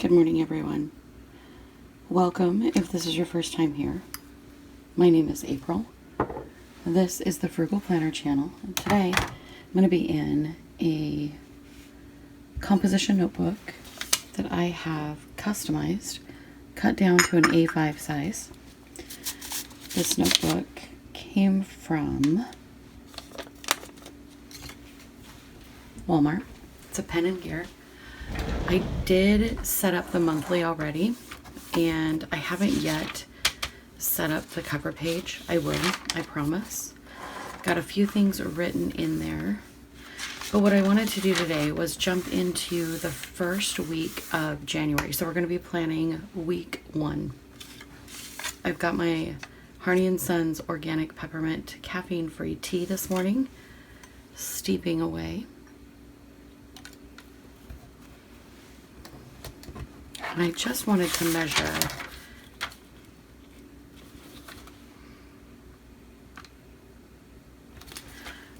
Good morning, everyone. Welcome if this is your first time here. My name is April. This is the Frugal Planner Channel. And today I'm going to be in a composition notebook that I have customized, cut down to an A5 size. This notebook came from Walmart. It's a pen and gear. I did set up the monthly already, and I haven't yet set up the cover page. I will, I promise. Got a few things written in there, but what I wanted to do today was jump into the first week of January. So we're going to be planning week 1. I've got my Harney & Sons organic peppermint caffeine-free tea this morning, steeping away. And I just wanted to measure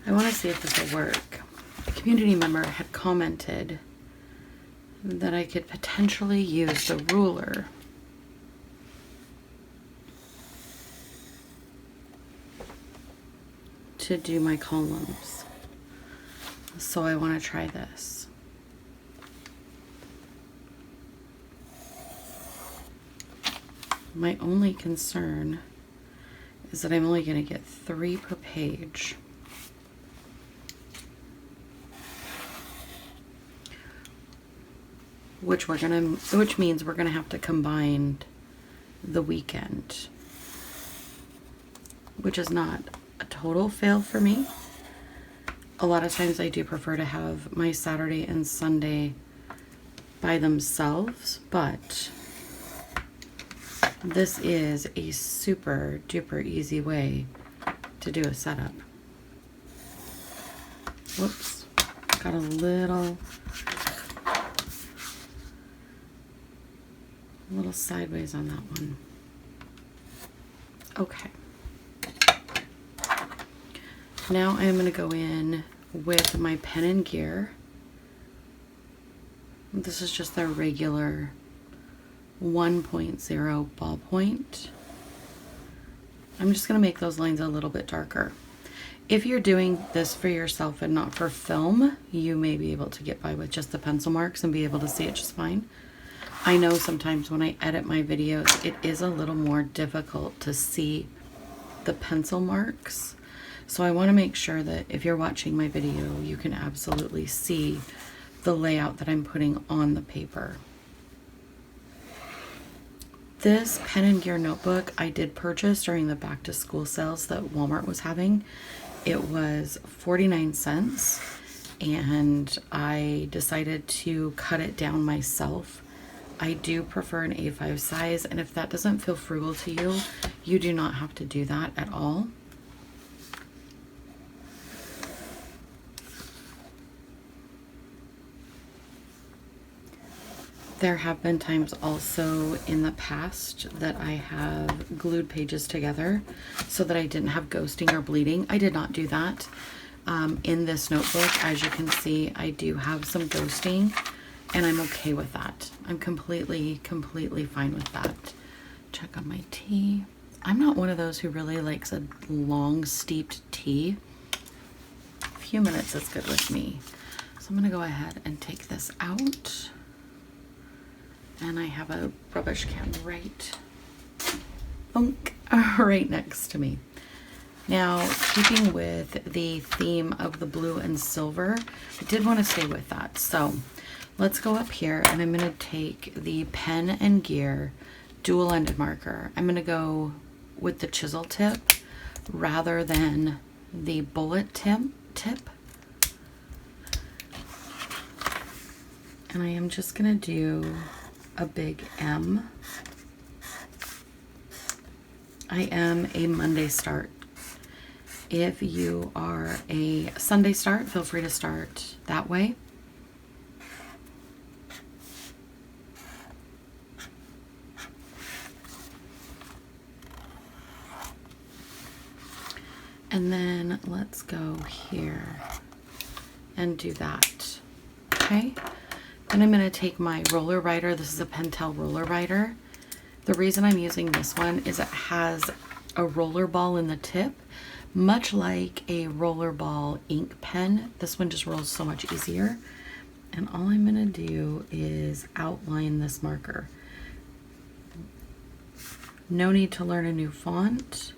I want to see if this will work. A community member had commented that I could potentially use the ruler to do my columns. So I want to try this. My only concern is that I'm only going to get 3 per page. Which means we're going to have to combine the weekend, which is not a total fail for me. A lot of times I do prefer to have my Saturday and Sunday by themselves, but this is a super duper easy way to do a setup. Whoops, got a little sideways on that one. Okay. Now I'm going to go in with my pen and gear. This is just their regular 1.0 ballpoint. I'm just going to make those lines a little bit darker. If you're doing this for yourself and not for film, you may be able to get by with just the pencil marks and be able to see it just fine. I know sometimes when I edit my videos, it is a little more difficult to see the pencil marks. So I want to make sure that if you're watching my video, you can absolutely see the layout that I'm putting on the paper. This pen and gear notebook I did purchase during the back to school sales that Walmart was having. It was 49 cents, and I decided to cut it down myself. I do prefer an A5 size, and if that doesn't feel frugal to you, you do not have to do that at all. There have been times also in the past that I have glued pages together so that I didn't have ghosting or bleeding. I did not do that. In this notebook, as you can see, I do have some ghosting, and I'm okay with that. I'm completely fine with that. Check on my tea. I'm not one of those who really likes a long steeped tea. A few minutes is good with me. So I'm gonna go ahead and take this out. And I have a rubbish can right next to me. Now, keeping with the theme of the blue and silver, I did want to stay with that. So let's go up here, and I'm going to take the pen and gear dual-ended marker. I'm going to go with the chisel tip rather than the bullet tip. And I am just going to do a big M. I am a Monday start. If you are a Sunday start, feel free to start that way. And then let's go here and do that. Okay. Then I'm going to take my roller writer. This is a Pentel roller writer. The reason I'm using this one is it has a roller ball in the tip, much like a roller ball ink pen. This one just rolls so much easier. And all I'm going to do is outline this marker. No need to learn a new font.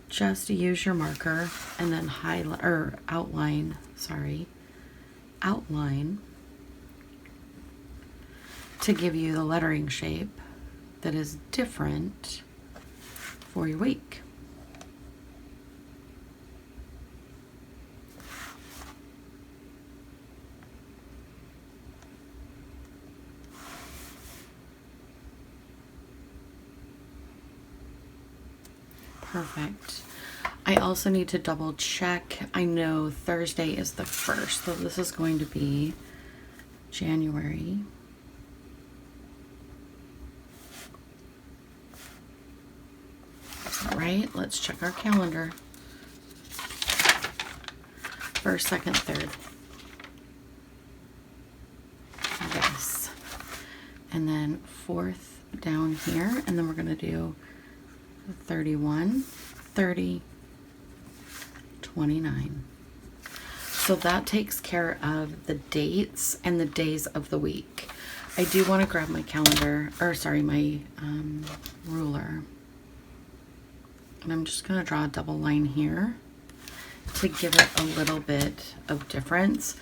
Just use your marker and then highlight or outline, outline to give you the lettering shape that is different for your week. Perfect. I also need to double check. I know Thursday is the 1st, so this is going to be January. Is that right? Let's check our calendar. 1st, 2nd, 3rd. Yes. And then 4th down here, and then we're going to do 31, 30, 29. So that takes care of the dates and the days of the week. I do want to grab my calendar, or sorry, my ruler. And I'm just going to draw a double line here to give it a little bit of difference.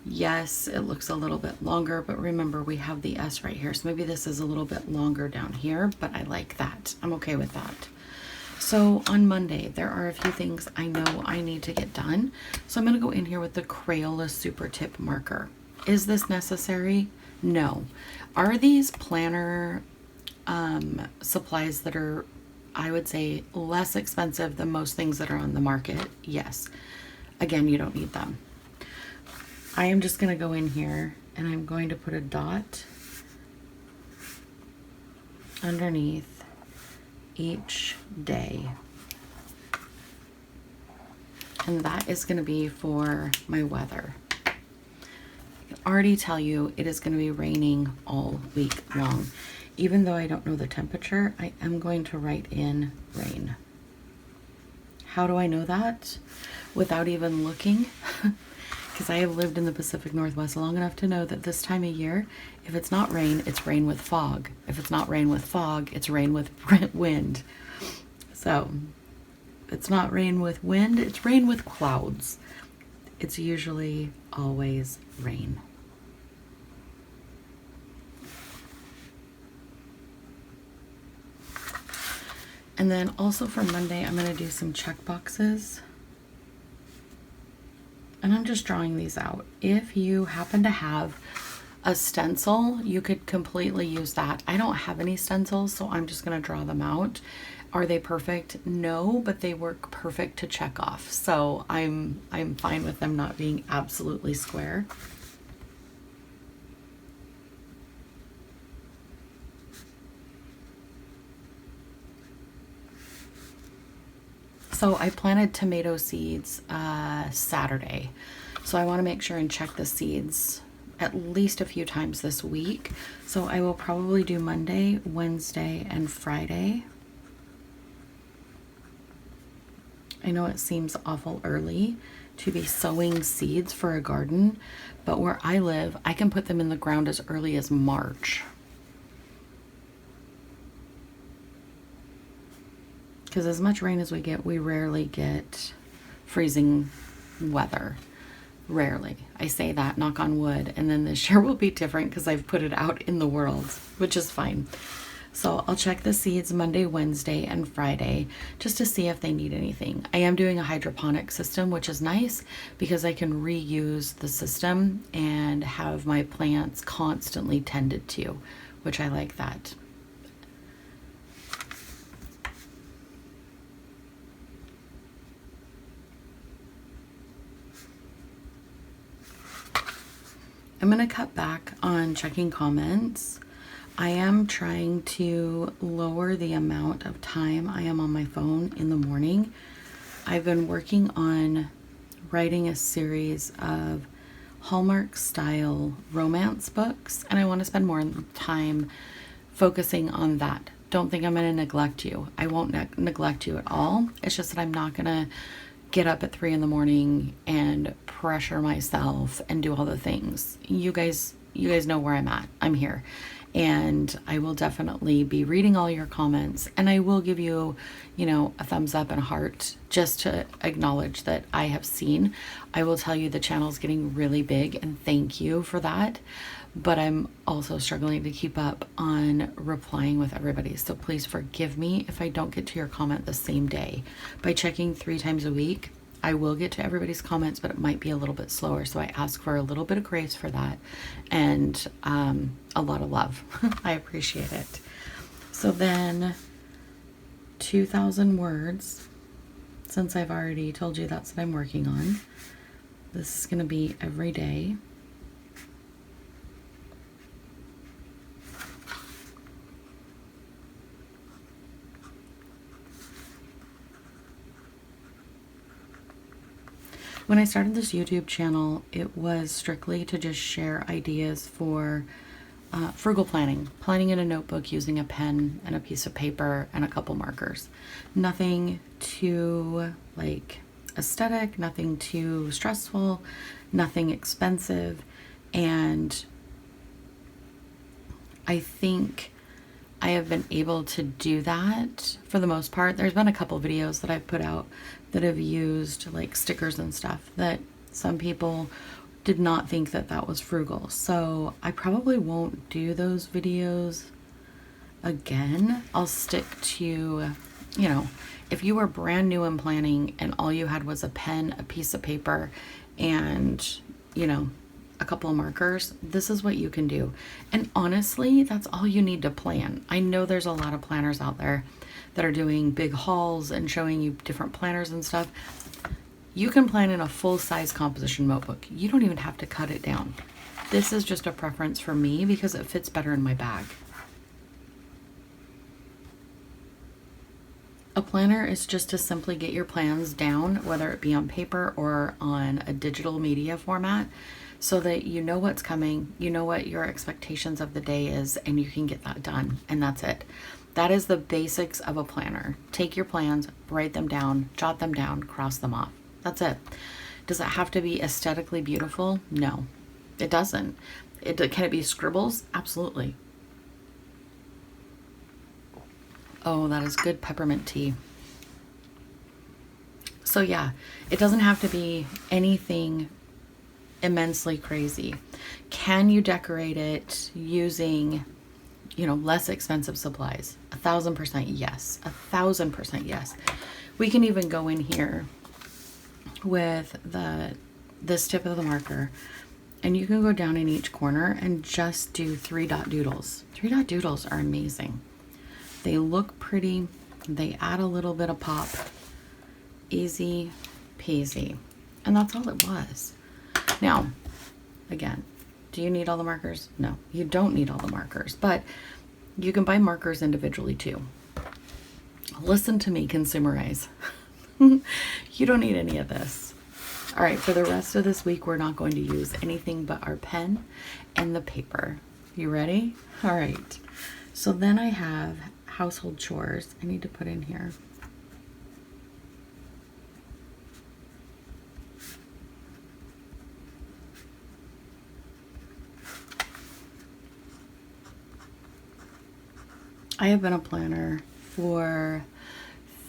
Yes, it looks a little bit longer, but remember we have the S right here. So maybe this is a little bit longer down here, but I like that. I'm okay with that. So on Monday, there are a few things I know I need to get done. So I'm going to go in here with the Crayola Super Tip marker. Is this necessary? No. Are these planner supplies that are, I would say, less expensive than most things that are on the market? Yes. Again, you don't need them. I am just going to go in here and I'm going to put a dot underneath each day. And that is going to be for my weather. I can already tell you it is going to be raining all week long. Even though I don't know the temperature, I am going to write in rain. How do I know that? Without even looking. Because I have lived in the Pacific Northwest long enough to know that this time of year, if it's not rain, it's rain with fog. If it's not rain with fog, it's rain with wind. So, if it's not rain with wind, it's rain with clouds. It's usually always rain. And then also for Monday, I'm going to do some check boxes. And I'm just drawing these out. If you happen to have a stencil, you could completely use that. I don't have any stencils, so I'm just going to draw them out. Are they perfect? No, but they work perfect to check off. So I'm fine with them not being absolutely square. So I planted tomato seeds Saturday. So I want to make sure and check the seeds at least a few times this week. So I will probably do Monday, Wednesday, and Friday. I know it seems awful early to be sowing seeds for a garden, but where I live, I can put them in the ground as early as March. Because as much rain as we get, we rarely get freezing weather. Rarely. I say that, knock on wood, and then this year will be different because I've put it out in the world, which is fine. So I'll check the seeds Monday, Wednesday, and Friday just to see if they need anything. I am doing a hydroponic system, which is nice because I can reuse the system and have my plants constantly tended to, which I like that. I'm going to cut back on checking comments. I am trying to lower the amount of time I am on my phone in the morning. I've been working on writing a series of Hallmark style romance books, and I want to spend more time focusing on that. Don't think I'm going to neglect you. I won't neglect you at all. It's just that I'm not going to get up at 3 in the morning and pressure myself and do all the things. You guys know where I'm at. I'm here. And I will definitely be reading all your comments, and I will give you, a thumbs up and a heart just to acknowledge that I have seen. I will tell you the channel's getting really big, and thank you for that. But I'm also struggling to keep up on replying with everybody. So please forgive me if I don't get to your comment the same day. By checking 3 times a week, I will get to everybody's comments, but it might be a little bit slower. So I ask for a little bit of grace for that, and a lot of love. I appreciate it. So then 2,000 words, since I've already told you that's what I'm working on. This is going to be every day. When I started this YouTube channel, it was strictly to just share ideas for frugal planning in a notebook using a pen and a piece of paper and a couple markers. Nothing too aesthetic, nothing too stressful, nothing expensive. And I think I have been able to do that for the most part. There's been a couple videos that I've put out that have used stickers and stuff that some people did not think that was frugal. So I probably won't do those videos again. I'll stick to, if you were brand new in planning and all you had was a pen, a piece of paper, and, a couple of markers, this is what you can do. And honestly, that's all you need to plan. I know there's a lot of planners out there that are doing big hauls and showing you different planners and stuff. You can plan in a full-size composition notebook. You don't even have to cut it down. This is just a preference for me because it fits better in my bag. A planner is just to simply get your plans down, whether it be on paper or on a digital media format, so that you know what's coming, you know what your expectations of the day is, and you can get that done. And that's it. That is the basics of a planner. Take your plans, write them down, jot them down, cross them off. That's it. Does it have to be aesthetically beautiful? No, it doesn't. Can it be scribbles? Absolutely. Oh, that is good peppermint tea. So yeah, it doesn't have to be anything immensely crazy. Can you decorate it using, less expensive supplies? 1,000% yes. 1,000% yes. We can even go in here with this tip of the marker, and you can go down in each corner and just do 3-dot doodles. 3-dot doodles are amazing. They look pretty. They add a little bit of pop. Easy peasy. And that's all it was. Now, again, do you need all the markers? No, you don't need all the markers, but you can buy markers individually too. Listen to me, consumerize. You don't need any of this. All right, for the rest of this week, we're not going to use anything but our pen and the paper. You ready? All right. So then I have household chores I need to put in here. I have been a planner for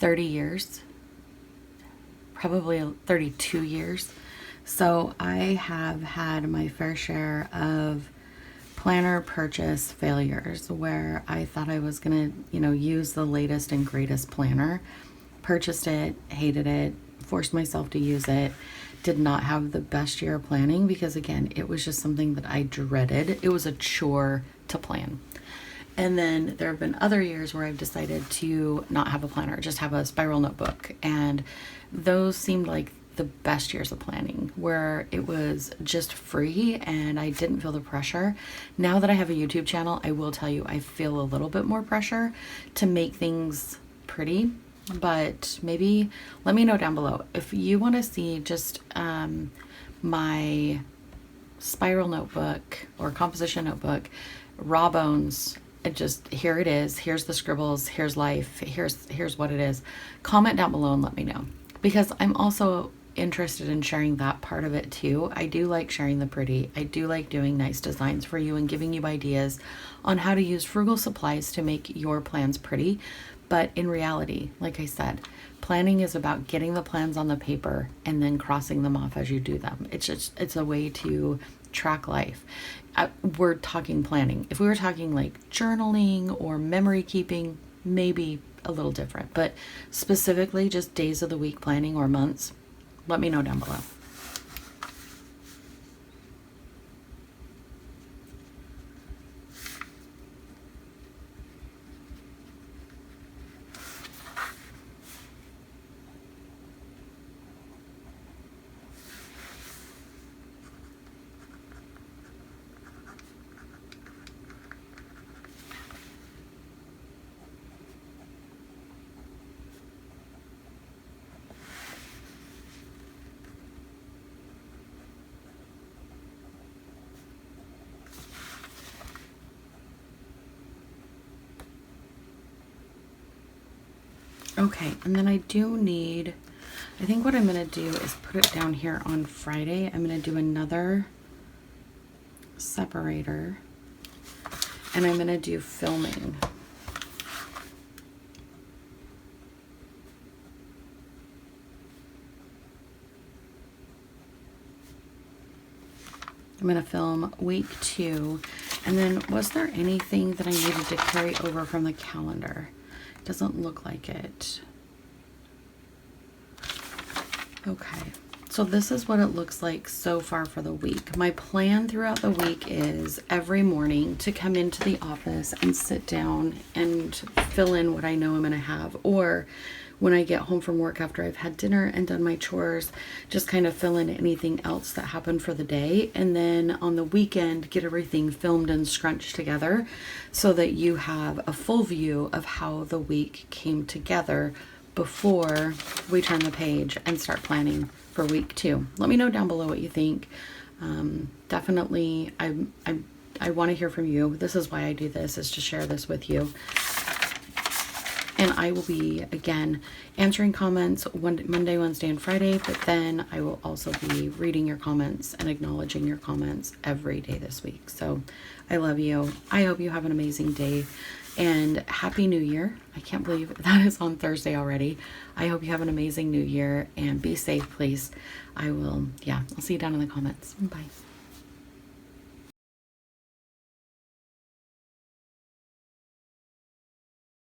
30 years, probably 32 years. So I have had my fair share of planner purchase failures where I thought I was gonna, use the latest and greatest planner, purchased it, hated it, forced myself to use it, did not have the best year of planning because again, it was just something that I dreaded. It was a chore to plan. And then there have been other years where I've decided to not have a planner, just have a spiral notebook. And those seemed like the best years of planning, where it was just free and I didn't feel the pressure. Now that I have a YouTube channel, I will tell you I feel a little bit more pressure to make things pretty. But maybe let me know down below if you want to see just my spiral notebook or composition notebook, raw bones. It just, here it is. Here's the scribbles. Here's life. Here's what it is. Comment down below and let me know, because I'm also interested in sharing that part of it too. I do like sharing the pretty. I do like doing nice designs for you and giving you ideas on how to use frugal supplies to make your plans pretty. But in reality, like I said, planning is about getting the plans on the paper and then crossing them off as you do them. It's a way to track life. We're talking planning. If we were talking like journaling or memory keeping, maybe a little different, but specifically just days of the week planning or months, let me know down below. Okay, and then I think what I'm going to do is put it down here on Friday. I'm going to do another separator, and I'm going to do filming. I'm going to film week 2. And then was there anything that I needed to carry over from the calendar? Doesn't look like it. Okay, so this is what it looks like so far for the week. My plan throughout the week is every morning to come into the office and sit down and fill in what I know I'm going to have, or when I get home from work after I've had dinner and done my chores, just kind of fill in anything else that happened for the day. And then on the weekend, get everything filmed and scrunched together so that you have a full view of how the week came together before we turn the page and start planning for week 2. Let me know down below what you think. Definitely, I want to hear from you. This is why I do this, is to share this with you. And I will be, again, answering comments Monday, Wednesday, and Friday, but then I will also be reading your comments and acknowledging your comments every day this week. So I love you. I hope you have an amazing day, and Happy New Year. I can't believe that is on Thursday already. I hope you have an amazing New Year, and be safe, please. I'll see you down in the comments. Bye.